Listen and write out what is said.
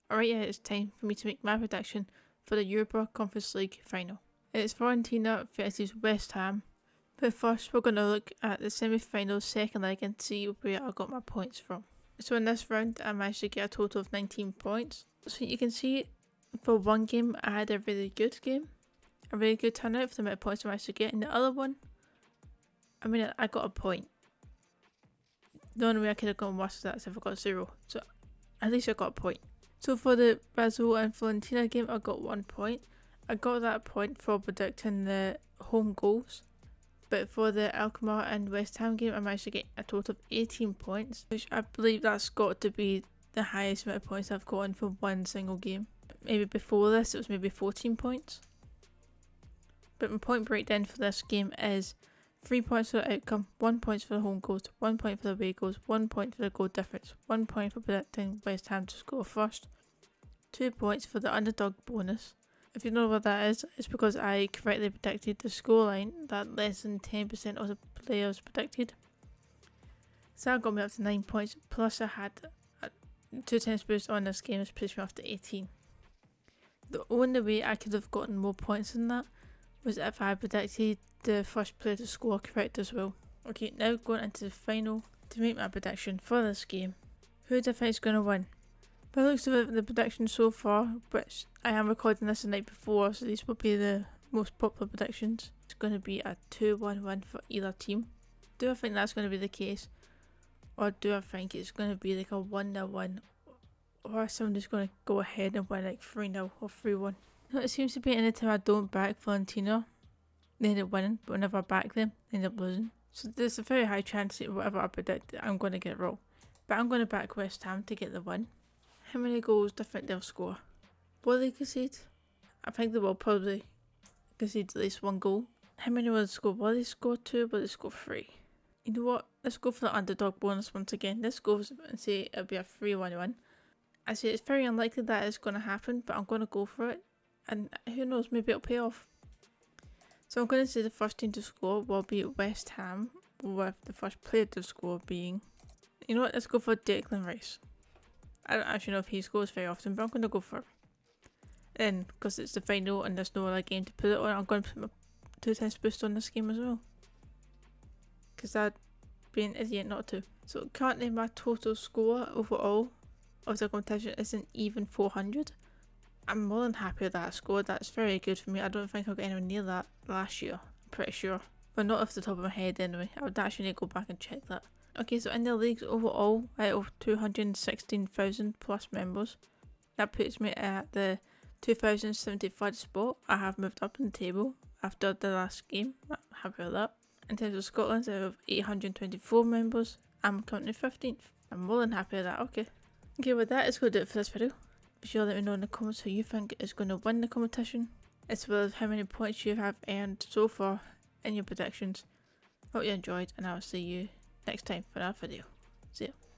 Alright, yeah, it's time for me to make my prediction for the Europa Conference League final. It's Fiorentina versus West Ham. But first we're going to look at the semi-final second leg and see where I got my points from. So in this round I managed to get a total of 19 points. So you can see for one game I had a really good game. A really good turnout for the amount of points I managed to get. In the other one, I got a point. The only way I could have gone worse is that if I got 0. So at least I got a point. So for the Brazil and Fiorentina game I got 1 point. I got that point for predicting the home goals. But for the Alkmaar and West Ham game I managed to get a total of 18 points. Which I believe that's got to be the highest amount of points I've gotten for one single game. Maybe before this it was maybe 14 points. But my point breakdown for this game is 3 points for the outcome, 1 point for the home goals, 1 point for the away goals, 1 point for the goal difference, 1 point for predicting West Ham to score first, 2 points for the underdog bonus. If you know what that is, it's because I correctly predicted the scoreline that less than 10% of the players predicted. So that got me up to 9 points, plus I had a 2 times boost on this game, which pushed me up to 18. The only way I could have gotten more points than that was if I predicted the first player to score correct as well. Okay, now going into the final to make my prediction for this game. Who do I think is going to win? By the looks of it, the prediction so far, which I am recording this the night before, so these will be the most popular predictions. It's going to be a 2-1 win for either team. Do I think that's going to be the case? Or do I think it's going to be like a 1-0 win? Or somebody's going to go ahead and win like 3-0 or 3-1? No, it seems to be anytime I don't back Fiorentina, they end up winning, but whenever I back them, they end up losing. So there's a very high chance that whatever I predict, I'm going to get it wrong. But I'm going to back West Ham to get the win. How many goals do I think they'll score? Will they concede? I think they will probably concede at least 1 goal. How many will they score? Will they score 2? Will they score 3? You know what? Let's go for the underdog bonus once again. Let's go and say it'll be a 3-1 win. I say it's very unlikely that it's going to happen, but I'm going to go for it. And who knows, maybe it'll pay off. So I'm going to say the first team to score will be West Ham, with the first player to score being... You know what, let's go for Declan Rice. I don't actually know if he scores very often, but I'm going to go for him. Then, because it's the final and there's no other game to put it on, I'm going to put my 2 times boost on this game as well. Because I'd be an idiot not to. So currently my total score overall of the competition is an even 400. I'm more than happy with that score. That's very good for me. I don't think I'll get anywhere near that last year. I'm pretty sure. But not off the top of my head anyway. I would actually need to go back and check that. Okay, so in the leagues overall, out of 216,000 plus members, that puts me at the 2073rd spot. I have moved up in the table after the last game. I'm happy with that. In terms of Scotland, out of 824 members, I'm currently 15th. I'm more than happy with that. Okay, with that, it's going to do it for this video. Be sure to let me know in the comments who you think is going to win the competition, as well as how many points you have earned so far in your predictions. Hope you enjoyed, and I'll see you next time for another video. See ya.